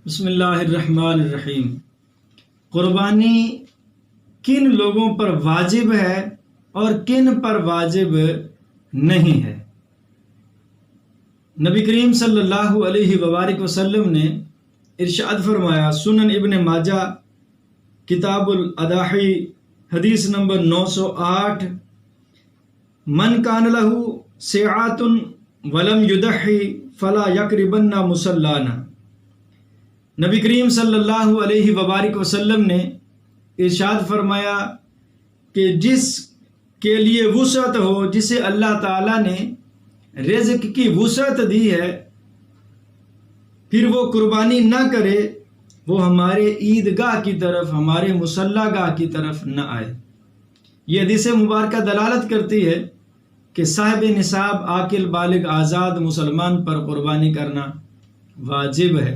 بسم اللہ الرحمن الرحیم۔ قربانی کن لوگوں پر واجب ہے اور کن پر واجب نہیں ہے؟ نبی کریم صلی اللہ علیہ وآلہ وسلم نے ارشاد فرمایا، سنن ابن ماجہ کتاب الاضحی حدیث نمبر 908، من کان لہ سعۃ ولم یضحی فلا یقربن مصلانا۔ نبی کریم صلی اللہ علیہ وآلہ وسلم نے ارشاد فرمایا کہ جس کے لیے وسعت ہو، جسے اللہ تعالیٰ نے رزق کی وسعت دی ہے، پھر وہ قربانی نہ کرے، وہ ہمارے عیدگاہ کی طرف، ہمارے مصلی گاہ کی طرف نہ آئے۔ یہ حدیث مبارکہ دلالت کرتی ہے کہ صاحب نصاب عاقل بالغ آزاد مسلمان پر قربانی کرنا واجب ہے۔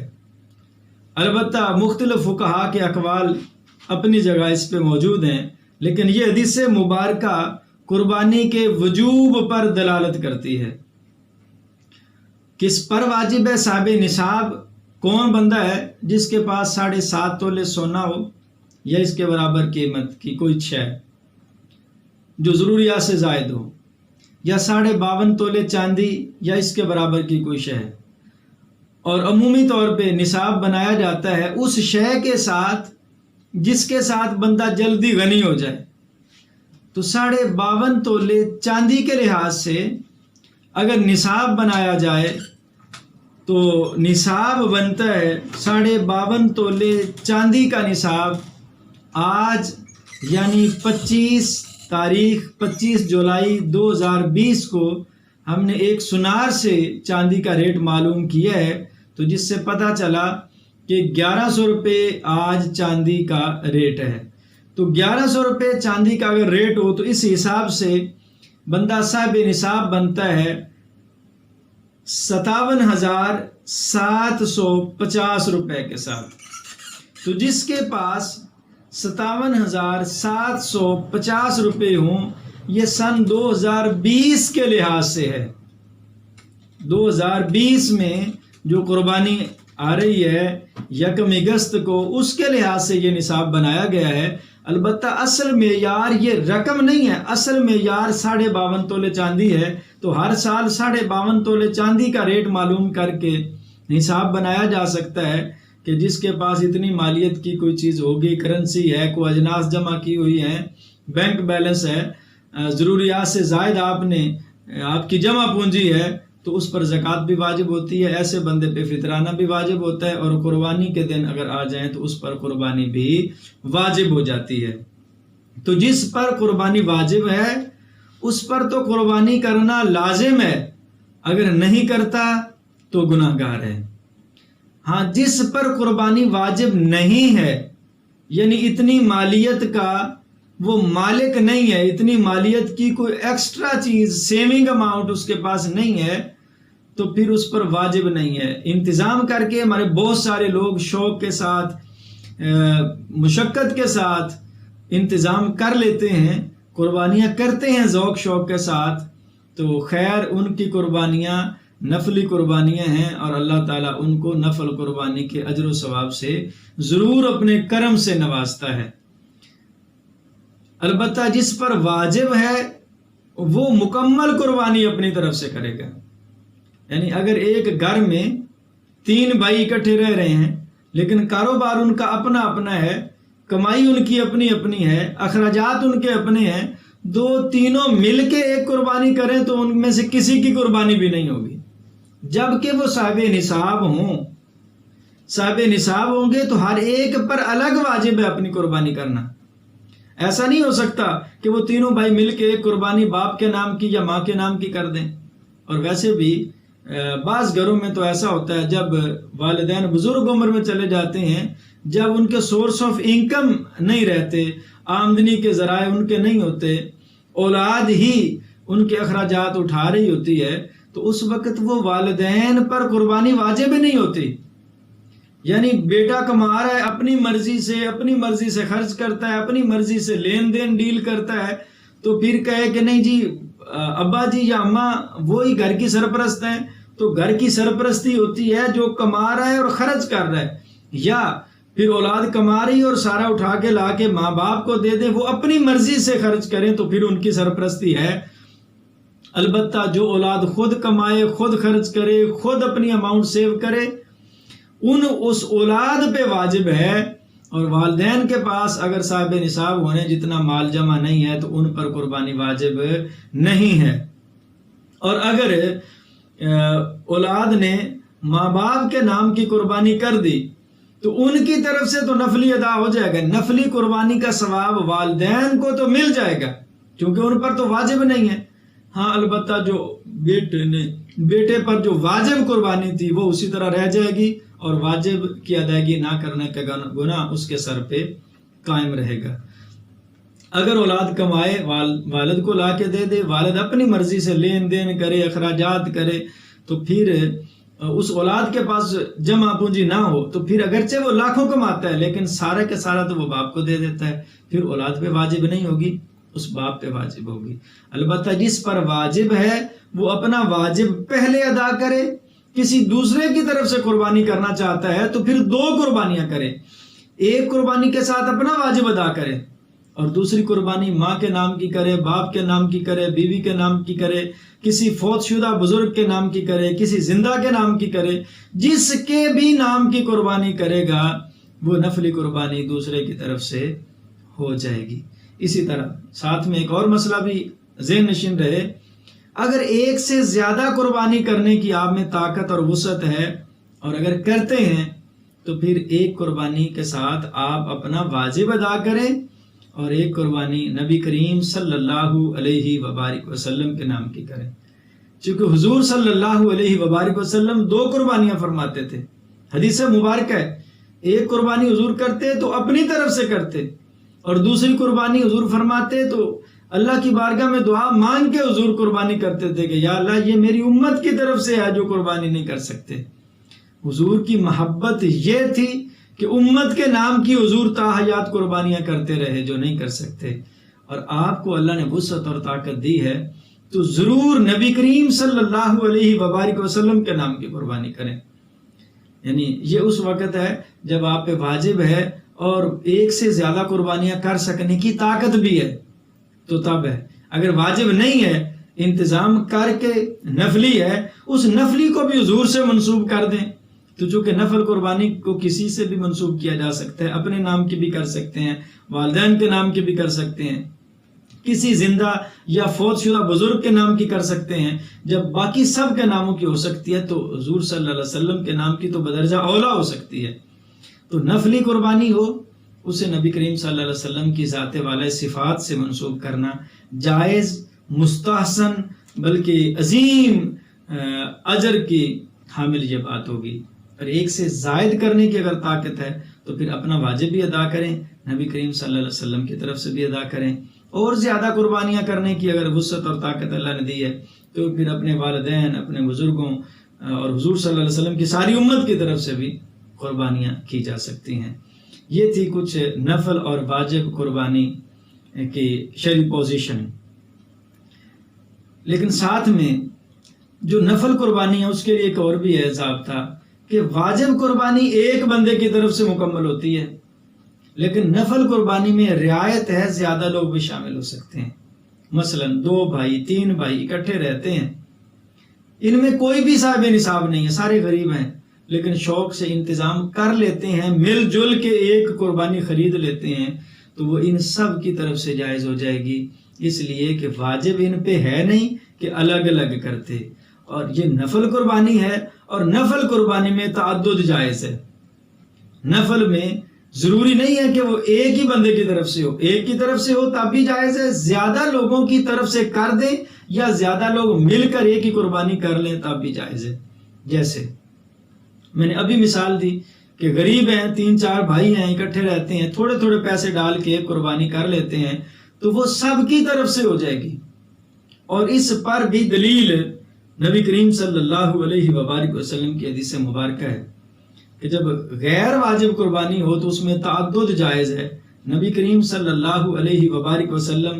البتہ مختلف فقہا کے اقوال اپنی جگہ اس پہ موجود ہیں، لیکن یہ حدیث مبارکہ قربانی کے وجوب پر دلالت کرتی ہے۔ کس پر واجب ہے؟ صاحب نصاب کون بندہ ہے جس کے پاس 7.5 تولے سونا ہو یا اس کے برابر قیمت کی کوئی شے جو ضروریات سے زائد ہو، یا 52.5 تولے چاندی یا اس کے برابر کی کوئی شے ہے، اور عمومی طور پہ نصاب بنایا جاتا ہے اس شے کے ساتھ جس کے ساتھ بندہ جلدی غنی ہو جائے۔ تو 52.5 تولے چاندی کے لحاظ سے اگر نصاب بنایا جائے تو نصاب بنتا ہے 52.5 تولے چاندی کا نصاب آج یعنی 25 جولائی 2020 کو ہم نے ایک سنار سے چاندی کا ریٹ معلوم کیا ہے، تو جس سے پتہ چلا کہ 1100 روپے آج چاندی کا ریٹ ہے۔ تو 1100 روپے چاندی کا اگر ریٹ ہو تو اس حساب سے بندہ صاحب نصاب بنتا ہے 57,750 روپے کے ساتھ۔ تو جس کے پاس 57,750 روپے ہوں، یہ سن 2020 کے لحاظ سے ہے۔ 2020 میں جو قربانی آ رہی ہے 1 اگست کو، اس کے لحاظ سے یہ نصاب بنایا گیا ہے۔ البتہ اصل معیار یہ رقم نہیں ہے، اصل معیار 52.5 تولے چاندی ہے۔ تو ہر سال 52.5 تولے چاندی کا ریٹ معلوم کر کے نصاب بنایا جا سکتا ہے کہ جس کے پاس اتنی مالیت کی کوئی چیز ہوگی، کرنسی ہے، کوئی اجناس جمع کی ہوئی ہیں، بینک بیلنس ہے، ضروریات سے زائد آپ کی جمع پونجی ہے، تو اس پر زکوٰۃ بھی واجب ہوتی ہے۔ ایسے بندے پہ فطرانہ بھی واجب ہوتا ہے، اور قربانی کے دن اگر آ جائیں تو اس پر قربانی بھی واجب ہو جاتی ہے۔ تو جس پر قربانی واجب ہے اس پر تو قربانی کرنا لازم ہے، اگر نہیں کرتا تو گناہ گار ہے۔ ہاں، جس پر قربانی واجب نہیں ہے، یعنی اتنی مالیت کا وہ مالک نہیں ہے، اتنی مالیت کی کوئی ایکسٹرا چیز سیونگ اماؤنٹ اس کے پاس نہیں ہے، تو پھر اس پر واجب نہیں ہے۔ انتظام کر کے ہمارے بہت سارے لوگ شوق کے ساتھ، مشقت کے ساتھ انتظام کر لیتے ہیں، قربانیاں کرتے ہیں ذوق شوق کے ساتھ، تو خیر ان کی قربانیاں نفلی قربانیاں ہیں، اور اللہ تعالیٰ ان کو نفل قربانی کے اجر و ثواب سے ضرور اپنے کرم سے نوازتا ہے۔ البتہ جس پر واجب ہے وہ مکمل قربانی اپنی طرف سے کرے گا۔ یعنی اگر ایک گھر میں 3 بھائی اکٹھے رہ رہے ہیں، لیکن کاروبار ان کا اپنا اپنا ہے، کمائی ان کی اپنی اپنی ہے، اخراجات ان کے اپنے ہیں، تینوں مل کے ایک قربانی کریں تو ان میں سے کسی کی قربانی بھی نہیں ہوگی، جبکہ وہ صاحب نصاب ہوں۔ صاحب نصاب ہوں گے تو ہر ایک پر الگ واجب ہے اپنی قربانی کرنا۔ ایسا نہیں ہو سکتا کہ وہ تینوں بھائی مل کے ایک قربانی باپ کے نام کی یا ماں کے نام کی کر دیں۔ اور ویسے بھی بعض گھروں میں تو ایسا ہوتا ہے، جب والدین بزرگ عمر میں چلے جاتے ہیں، جب ان کے سورس آف انکم نہیں رہتے، آمدنی کے ذرائع ان کے نہیں ہوتے، اولاد ہی ان کے اخراجات اٹھا رہی ہوتی ہے، تو اس وقت وہ والدین پر قربانی واجب ہی نہیں ہوتی۔ یعنی بیٹا کما رہا ہے، اپنی مرضی سے خرچ کرتا ہے، اپنی مرضی سے لین دین ڈیل کرتا ہے، تو پھر کہے کہ نہیں جی ابا جی یا اماں وہی گھر کی سرپرست ہیں، تو گھر کی سرپرستی ہوتی ہے جو کما رہا ہے اور خرچ کر رہا ہے۔ یا پھر اولاد کما رہی اور سارا اٹھا کے لا کے ماں باپ کو دے دیں، وہ اپنی مرضی سے خرچ کریں تو پھر ان کی سرپرستی ہے۔ البتہ جو اولاد خود کمائے، خود خرچ کرے، خود اپنی اماؤنٹ سیو کرے، اس اولاد پہ واجب ہے، اور والدین کے پاس اگر صاحب نصاب ہونے جتنا مال جمع نہیں ہے تو ان پر قربانی واجب نہیں ہے۔ اور اگر اولاد نے ماں باپ کے نام کی قربانی کر دی تو ان کی طرف سے تو نفلی ادا ہو جائے گا، نفلی قربانی کا ثواب والدین کو تو مل جائے گا کیونکہ ان پر تو واجب نہیں ہے۔ ہاں البتہ جو بیٹے پر جو واجب قربانی تھی وہ اسی طرح رہ جائے گی، اور واجب کی ادائیگی نہ کرنے کا گناہ اس کے سر پہ قائم رہے گا۔ اگر اولاد کمائے، والد کو لا کے دے دے، والد اپنی مرضی سے لین دین کرے، اخراجات کرے، تو پھر اس اولاد کے پاس جمع پونجی نہ ہو تو پھر اگرچہ وہ لاکھوں کماتا ہے لیکن سارا کے سارا تو وہ باپ کو دے دیتا ہے، پھر اولاد پہ واجب نہیں ہوگی، اس باپ پہ واجب ہوگی۔ البتہ جس پر واجب ہے وہ اپنا واجب پہلے ادا کرے، کسی دوسرے کی طرف سے قربانی کرنا چاہتا ہے تو پھر 2 قربانیاں کرے، ایک قربانی کے ساتھ اپنا واجب ادا کرے اور دوسری قربانی ماں کے نام کی کرے، باپ کے نام کی کرے، بیوی کے نام کی کرے، کسی فوت شدہ بزرگ کے نام کی کرے، کسی زندہ کے نام کی کرے، جس کے بھی نام کی قربانی کرے گا وہ نفلی قربانی دوسرے کی طرف سے ہو جائے گی۔ اسی طرح ساتھ میں ایک اور مسئلہ بھی ذہن نشین رہے، اگر ایک سے زیادہ قربانی کرنے کی آپ میں طاقت اور وسعت ہے اور اگر کرتے ہیں تو پھر ایک قربانی کے ساتھ آپ اپنا واجب ادا کریں اور ایک قربانی نبی کریم صلی اللہ علیہ وبارک وسلم کے نام کی کریں، چونکہ حضور صلی اللہ علیہ وبارک وسلم 2 قربانیاں فرماتے تھے۔ حدیث مبارکہ ہے، ایک قربانی حضور کرتے تو اپنی طرف سے کرتے، اور دوسری قربانی حضور فرماتے تو اللہ کی بارگاہ میں دعا مانگ کے حضور قربانی کرتے تھے کہ یا اللہ یہ میری امت کی طرف سے ہے جو قربانی نہیں کر سکتے۔ حضور کی محبت یہ تھی کہ امت کے نام کی حضور تا حیات قربانیاں کرتے رہے جو نہیں کر سکتے، اور آپ کو اللہ نے وسعت اور طاقت دی ہے تو ضرور نبی کریم صلی اللہ علیہ وبارک وسلم کے نام کی قربانی کریں۔ یعنی یہ اس وقت ہے جب آپ پہ واجب ہے اور ایک سے زیادہ قربانیاں کر سکنے کی طاقت بھی ہے تو تب ہے۔ اگر واجب نہیں ہے، انتظام کر کے نفلی ہے، اس نفلی کو بھی حضور سے منسوب کر دیں، تو چونکہ نفل قربانی کو کسی سے بھی منسوب کیا جا سکتا ہے، اپنے نام کی بھی کر سکتے ہیں، والدین کے نام کی بھی کر سکتے ہیں، کسی زندہ یا فوت شدہ بزرگ کے نام کی کر سکتے ہیں۔ جب باقی سب کے ناموں کی ہو سکتی ہے تو حضور صلی اللہ علیہ وسلم کے نام کی تو بدرجہ اولا ہو سکتی ہے۔ تو نفلی قربانی ہو اسے نبی کریم صلی اللہ علیہ وسلم کی ذات والے صفات سے منسوب کرنا جائز، مستحسن، بلکہ عظیم اجر کی حامل یہ بات ہوگی۔ اور ایک سے زائد کرنے کی اگر طاقت ہے تو پھر اپنا واجب بھی ادا کریں، نبی کریم صلی اللہ علیہ وسلم کی طرف سے بھی ادا کریں، اور زیادہ قربانیاں کرنے کی اگر وسعت اور طاقت اللہ نے دی ہے تو پھر اپنے والدین، اپنے بزرگوں اور حضور صلی اللہ علیہ وسلم کی ساری امت کی طرف سے بھی قربانیاں کی جا سکتی ہیں۔ یہ تھی کچھ نفل اور واجب قربانی کی شرعی پوزیشن۔ لیکن ساتھ میں جو نفل قربانی ہے اس کے لیے ایک اور بھی ہے ضابطہ کہ واجب قربانی ایک بندے کی طرف سے مکمل ہوتی ہے، لیکن نفل قربانی میں رعایت ہے، زیادہ لوگ بھی شامل ہو سکتے ہیں۔ مثلا 2 بھائی 3 بھائی اکٹھے رہتے ہیں، ان میں کوئی بھی صاحب نصاب نہیں ہے، سارے غریب ہیں، لیکن شوق سے انتظام کر لیتے ہیں، مل جل کے ایک قربانی خرید لیتے ہیں، تو وہ ان سب کی طرف سے جائز ہو جائے گی، اس لیے کہ واجب ان پہ ہے نہیں کہ الگ الگ کرتے، اور یہ نفل قربانی ہے، اور نفل قربانی میں تعدد جائز ہے۔ نفل میں ضروری نہیں ہے کہ وہ ایک ہی بندے کی طرف سے ہو، ایک کی طرف سے ہو تب بھی جائز ہے، زیادہ لوگوں کی طرف سے کر دیں یا زیادہ لوگ مل کر ایک ہی قربانی کر لیں تب بھی جائز ہے۔ جیسے میں نے ابھی مثال دی کہ غریب ہیں، 3-4 بھائی ہیں، اکٹھے رہتے ہیں، تھوڑے تھوڑے پیسے ڈال کے ایک قربانی کر لیتے ہیں تو وہ سب کی طرف سے ہو جائے گی۔ اور اس پر بھی دلیل نبی کریم صلی اللہ علیہ وبارک وسلم کی حدیث مبارکہ ہے کہ جب غیر واجب قربانی ہو تو اس میں تعدد جائز ہے۔ نبی کریم صلی اللہ علیہ وبارک وسلم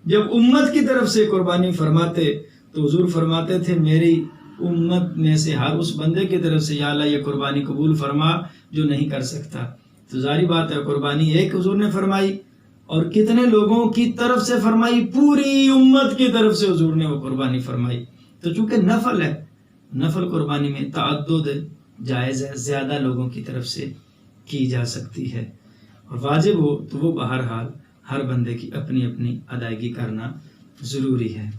جب امت کی طرف سے قربانی فرماتے تو حضور فرماتے تھے میری امت میں سے ہر اس بندے کی طرف سے یا اللہ یہ قربانی قبول فرما جو نہیں کر سکتا. تو ظاہری بات ہے قربانی ایک حضور نے فرمائی اور کتنے لوگوں کی طرف سے فرمائی؟ پوری امت کی طرف سے حضور نے وہ قربانی فرمائی. تو چونکہ نفل ہے، نفل قربانی میں تعدد جائز ہے، زیادہ لوگوں کی طرف سے کی جا سکتی ہے. اور واجب ہو تو وہ بہرحال ہر بندے کی اپنی اپنی ادائیگی کرنا ضروری ہے.